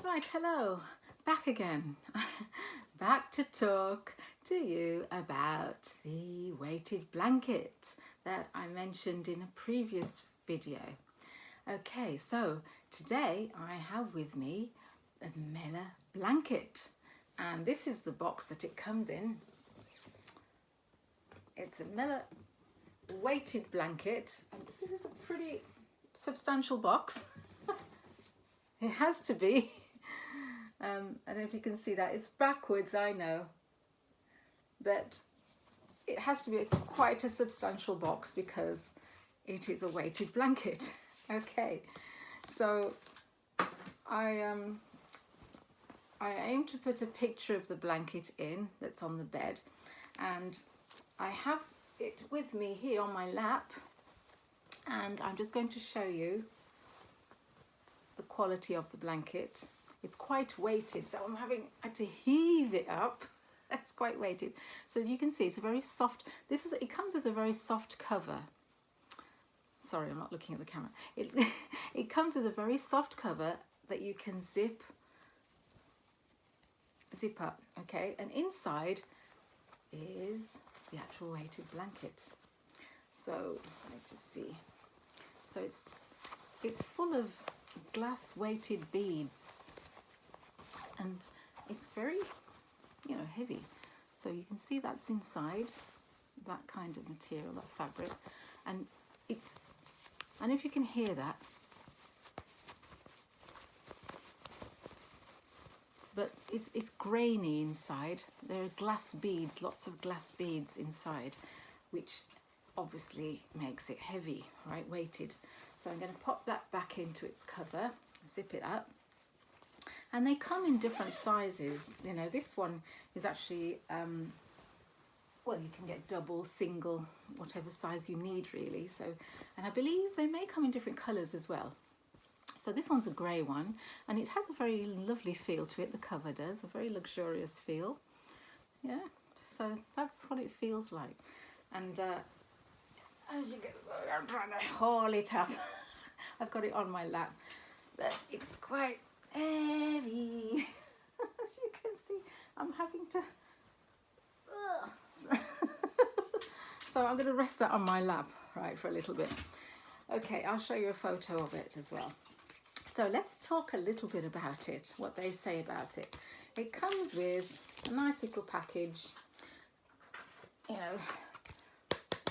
Right, hello, back again. Back to talk to you about the weighted blanket that I mentioned in a previous video. Okay, so today I have with me a Mela blanket, and this is the box that it comes in. It's a Mela weighted blanket, and this is a pretty substantial box. It has to be. I don't know if you can see that. It's backwards, I know, but it has to be quite a substantial box because it is a weighted blanket. Okay, so I aim to put a picture of the blanket in that's on the bed, and I have it with me here on my lap, and I'm just going to show you the quality of the blanket. It's quite weighted, so I'm having to heave it up. It's quite weighted. So as you can see, it's a very soft, it comes with a very soft cover. Sorry, I'm not looking at the camera. It comes with a very soft cover that you can zip up, okay? And inside is the actual weighted blanket. So let's just see. So it's full of glass weighted beads, and it's very, heavy. So you can see that's inside that kind of material, that fabric, and if you can hear that, but it's grainy inside. There are glass beads, lots of glass beads inside, which obviously makes it heavy, right, weighted. So I'm going to pop that back into its cover, zip it up, and they come in different sizes. This one is actually, well, you can get double, single, whatever size you need really. So, and I believe they may come in different colours as well. So this one's a grey one, and it has a very lovely feel to it. The cover does, a very luxurious feel. Yeah, so that's what it feels like. And as you go, I'm trying to haul it up. I've got it on my lap, but it's quite heavy. As you can see, I'm having to. So I'm going to rest that on my lap, right, for a little bit. Okay, I'll show you a photo of it as well. So let's talk a little bit about it, what they say about it. It comes with a nice little package,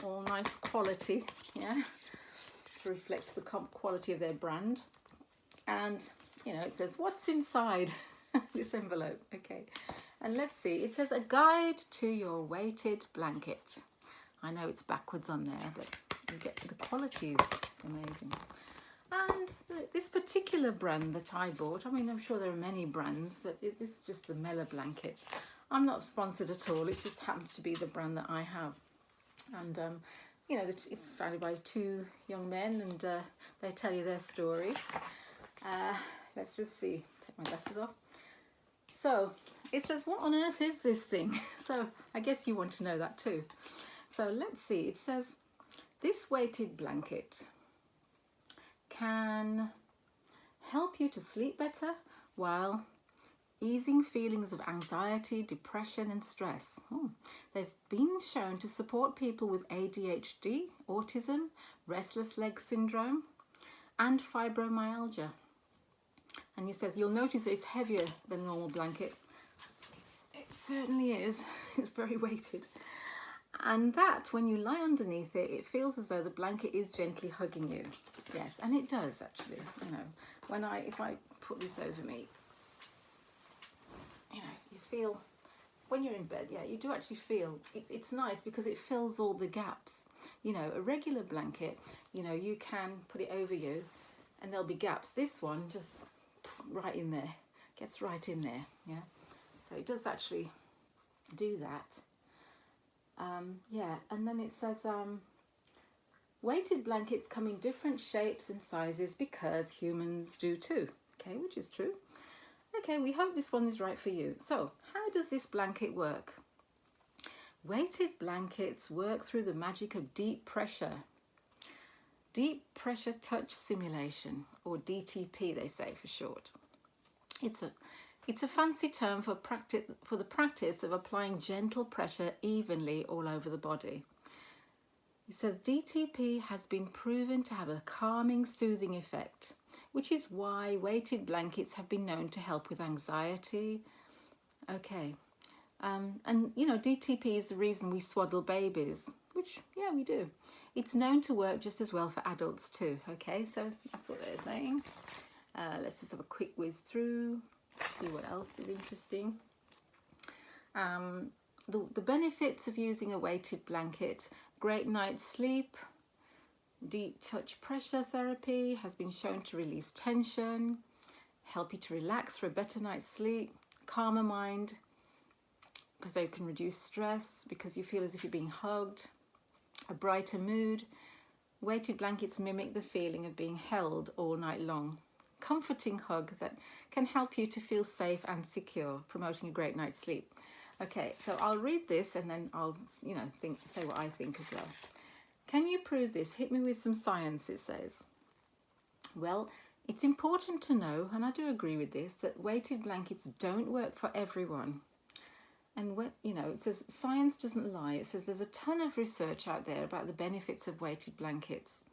all nice quality, yeah, to reflect the quality of their brand. And, it says, what's inside this envelope? Okay, and let's see. It says, a guide to your weighted blanket. I know it's backwards on there, but you get the quality is amazing. And this particular brand that I bought, I mean, I'm sure there are many brands, but this is just a Mela blanket. I'm not sponsored at all. It just happens to be the brand that I have. And, it's founded by two young men, and they tell you their story. Let's just see. Take my glasses off. So it says, what on earth is this thing? So I guess you want to know that too. So let's see. It says, this weighted blanket can help you to sleep better while easing feelings of anxiety, depression and stress. They've been shown to support people with ADHD, autism, restless leg syndrome and fibromyalgia. And he says, you'll notice it's heavier than a normal blanket. It certainly is. It's very weighted. And that, when you lie underneath it, it feels as though the blanket is gently hugging you. Yes, and it does actually. If I put this over me, you feel, when you're in bed, yeah, you do actually feel, it's nice because it fills all the gaps. A regular blanket, you can put it over you and there'll be gaps. This one just right in there, gets right in there, yeah. So it does actually do that. Yeah, and then it says, weighted blankets come in different shapes and sizes because humans do too. Okay, which is true. Okay, we hope this one is right for you. So, how does this blanket work? Weighted blankets work through the magic of deep pressure touch simulation, or DTP they say for short. It's a fancy term for the practice of applying gentle pressure evenly all over the body. It says DTP has been proven to have a calming, soothing effect, which is why weighted blankets have been known to help with anxiety. Okay. And you know, DTP is the reason we swaddle babies, which, yeah, we do. It's known to work just as well for adults too. Okay, so that's what they're saying. Let's just have a quick whiz through, see what else is interesting. The benefits of using a weighted blanket: great night's sleep, deep touch pressure therapy has been shown to release tension, help you to relax for a better night's sleep, calmer mind, because they can reduce stress because you feel as if you're being hugged, a brighter mood. Weighted blankets mimic the feeling of being held all night long. Comforting hug that can help you to feel safe and secure, promoting a great night's sleep. Okay, so I'll read this and then I'll, you know, say what I think as well. Can you prove this? Hit me with some science, it says. Well, it's important to know, and I do agree with this, that weighted blankets don't work for everyone. And when, you know, it says science doesn't lie. It says there's a ton of research out there about the benefits of weighted blankets.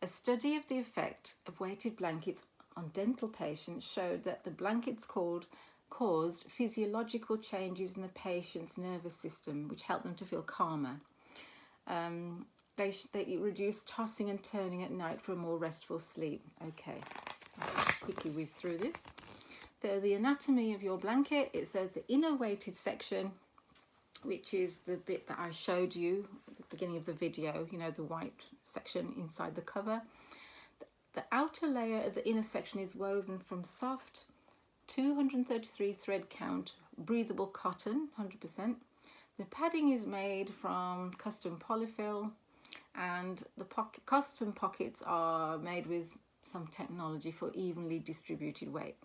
A study of the effect of weighted blankets on dental patients showed that the blankets caused physiological changes in the patient's nervous system, which helped them to feel calmer. They reduced tossing and turning at night for a more restful sleep. Okay, let's quickly whiz through this. The anatomy of your blanket, it says the inner weighted section, which is the bit that I showed you at the beginning of the video, you know, the white section inside the cover. The outer layer of the inner section is woven from soft 233 thread count breathable cotton, 100%. The padding is made from custom polyfill, and the custom pockets are made with some technology for evenly distributed weight.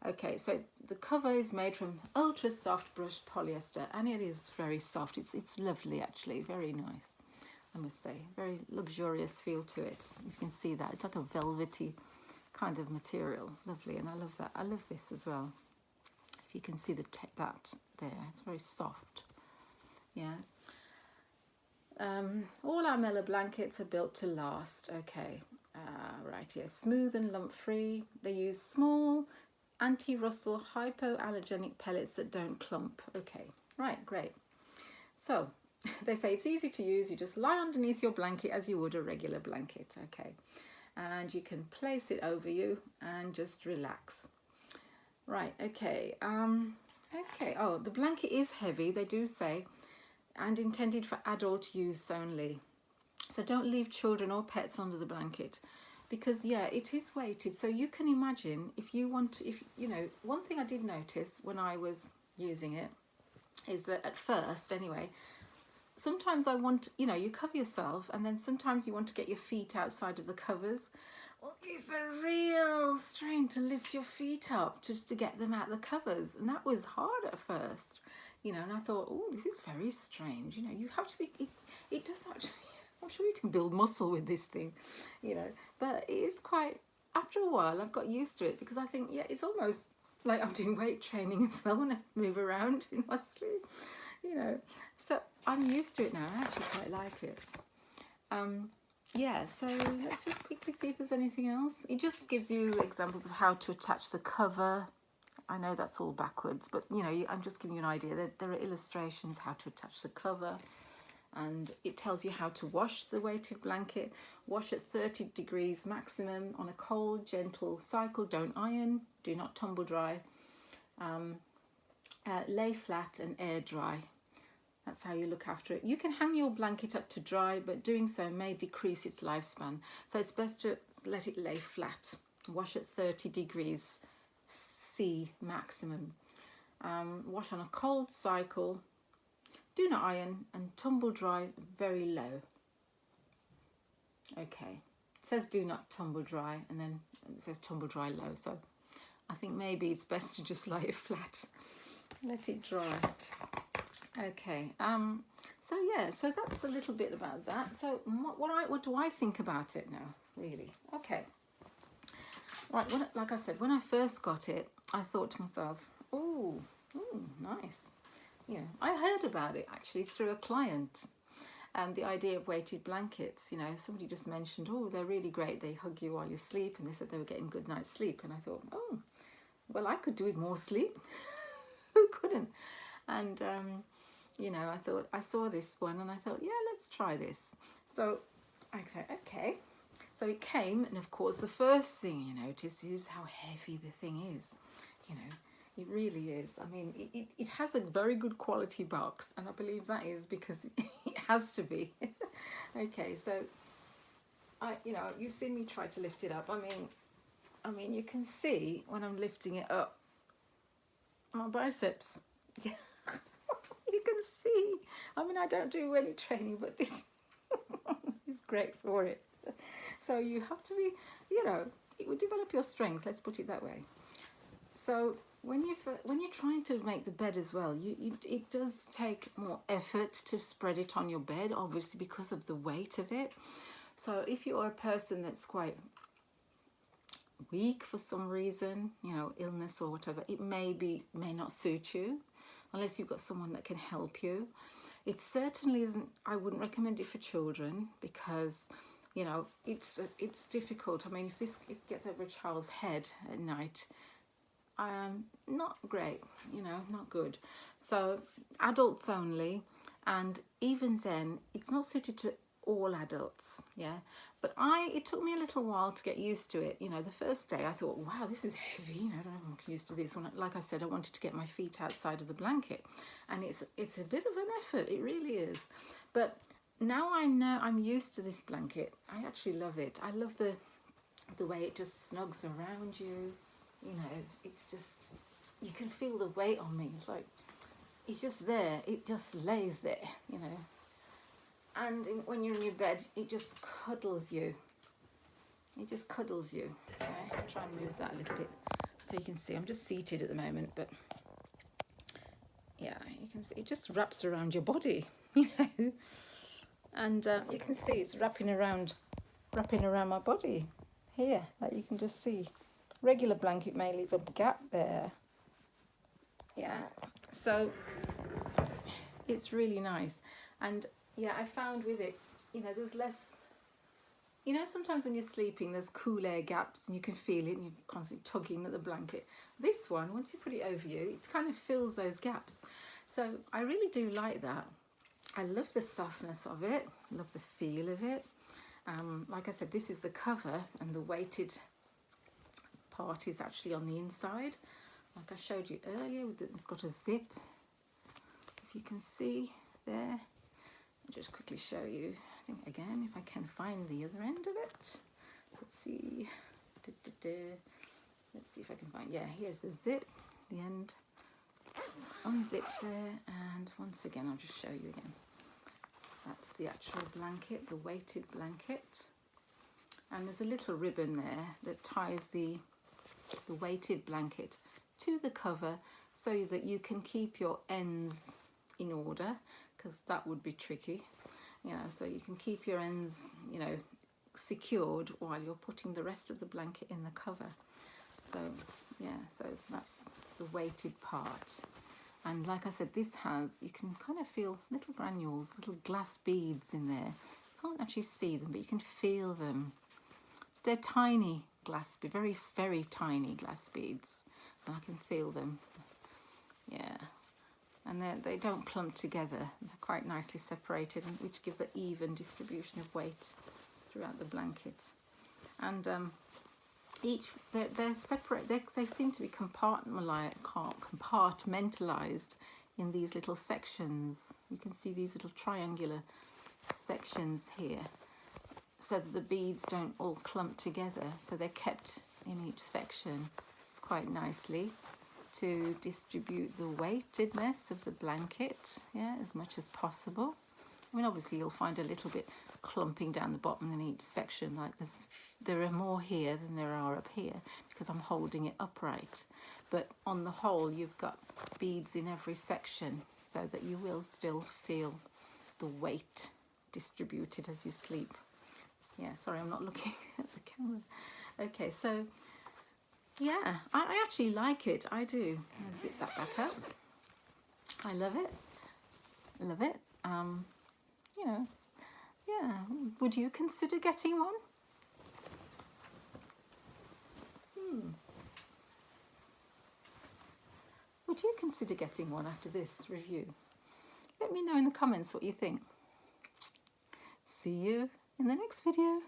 Okay, so the cover is made from ultra soft brushed polyester, and it is very soft. It's lovely, actually, very nice, I must say. Very luxurious feel to it. You can see that it's like a velvety kind of material. Lovely, and I love that. I love this as well. If you can see that there, it's very soft. Yeah. All our Mela blankets are built to last. Okay, right here, smooth and lump free. They use small anti-rustle hypoallergenic pellets that don't clump. Okay, right, great. So they say it's easy to use. You just lie underneath your blanket as you would a regular blanket. Okay, and you can place it over you and just relax. Right, okay. Okay, oh, the blanket is heavy, they do say, and intended for adult use only. So don't leave children or pets under the blanket, because yeah, it is weighted. So you can imagine if you you know, one thing I did notice when I was using it is that at first anyway, sometimes I want, you know, you cover yourself and then sometimes you want to get your feet outside of the covers. Well, it's a real strain to lift your feet up just to get them out of the covers, and that was hard at first, you know, and I thought, oh, this is very strange, you know, you have to be, it does actually, I'm sure you can build muscle with this thing, you know, but it is quite, after a while I've got used to it, because I think, yeah, it's almost like I'm doing weight training as well when I move around in my sleep, you know, so I'm used to it now. I actually quite like it. Yeah, so let's just quickly see if there's anything else. It just gives you examples of how to attach the cover. I know that's all backwards, but you know, I'm just giving you an idea. There are illustrations how to attach the cover, and it tells you how to wash the weighted blanket. Wash at 30 degrees maximum on a cold, gentle cycle. Don't iron, do not tumble dry. Lay flat and air dry. That's how you look after it. You can hang your blanket up to dry, but doing so may decrease its lifespan. So it's best to let it lay flat. Wash at 30 degrees C maximum. Wash on a cold cycle. Do not iron, and tumble dry very low. Okay. It says do not tumble dry, and then it says tumble dry low. So I think maybe it's best to just lay it flat. Let it dry. Okay, so yeah, so that's a little bit about that. So what do I think about it now, really? Okay, right, like I said, when I first got it, I thought to myself, oh, nice. You know, I heard about it actually through a client. And the idea of weighted blankets, you know, somebody just mentioned, oh, they're really great. They hug you while you sleep, and they said they were getting good night's sleep. And I thought, oh, well, I could do with more sleep. Who couldn't? And, you know, I thought, I saw this one and I thought, yeah, let's try this. So I said, okay. So it came, and of course, the first thing you notice is how heavy the thing is. You know, it really is. I mean, it has a very good quality box, and I believe that is because it has to be. Okay, so you know, you've seen me try to lift it up. I mean, you can see when I'm lifting it up, my biceps. Yeah, you can see. I mean, I don't do any training, but this is great for it. So you have to be, you know, it will develop your strength. Let's put it that way. So when you're trying to make the bed as well, it does take more effort to spread it on your bed, obviously because of the weight of it. So if you are a person that's quite weak for some reason, you know, illness or whatever, it may not suit you unless you've got someone that can help you. It certainly isn't. I wouldn't recommend it for children because, you know, it's difficult. I mean, if it gets over a child's head at night, not great, you know, not good. So adults only, and even then, it's not suited to all adults. Yeah, but it took me a little while to get used to it. You know, the first day I thought, wow, this is heavy. You know, I don't know if I'm used to this. Like I said, I wanted to get my feet outside of the blanket, and it's a bit of an effort. It really is, but now I know I'm used to this blanket. I actually love it. I love the way it just snugs around you. You know, it's just, you can feel the weight on me. It's like, it's just there. It just lays there, you know. And when you're in your bed, it just cuddles you. It just cuddles you. Okay, I'll try and move that a little bit so you can see. I'm just seated at the moment, but yeah, you can see it just wraps around your body, you know. And you can see it's wrapping around my body here, that you can just see. Regular blanket may leave a gap there. Yeah, so it's really nice. And yeah, I found with it, you know, there's less, you know, sometimes when you're sleeping there's cool air gaps and you can feel it and you're constantly tugging at the blanket. This one, once you put it over you, it kind of fills those gaps. So I really do like that. I love the softness of it, love the feel of it. Like I said, this is the cover, and the weighted part is actually on the inside, like I showed you earlier. It's got a zip, if you can see there. I'll just quickly show you, I think, again, if I can find the other end of it. Let's see. Let's see if I can find, yeah, here's the zip, the end. Unzip there, and once again I'll just show you again. That's the actual blanket, the weighted blanket. And there's a little ribbon there that ties the weighted blanket to the cover so that you can keep your ends in order, because that would be tricky, you know, so you can keep your ends, you know, secured while you're putting the rest of the blanket in the cover. So yeah, so that's the weighted part. And like I said, this has, you can kind of feel little granules, little glass beads in there. You can't actually see them, but you can feel them. They're tiny glass beads, very, very tiny glass beads. And I can feel them. Yeah. And they don't clump together. They're quite nicely separated, which gives an even distribution of weight throughout the blanket. And they're separate. They seem to be compartmentalized in these little sections. You can see these little triangular sections here, so that the beads don't all clump together. So they're kept in each section quite nicely to distribute the weightedness of the blanket, yeah, as much as possible. I mean, obviously you'll find a little bit clumping down the bottom in each section, like there are more here than there are up here because I'm holding it upright. But on the whole, you've got beads in every section so that you will still feel the weight distributed as you sleep. Yeah, sorry, I'm not looking at the camera. Okay, so yeah, I actually like it. I do. I'll zip that back up. I love it. Love it. You know, yeah. Would you consider getting one? Would you consider getting one after this review? Let me know in the comments what you think. See you in the next video.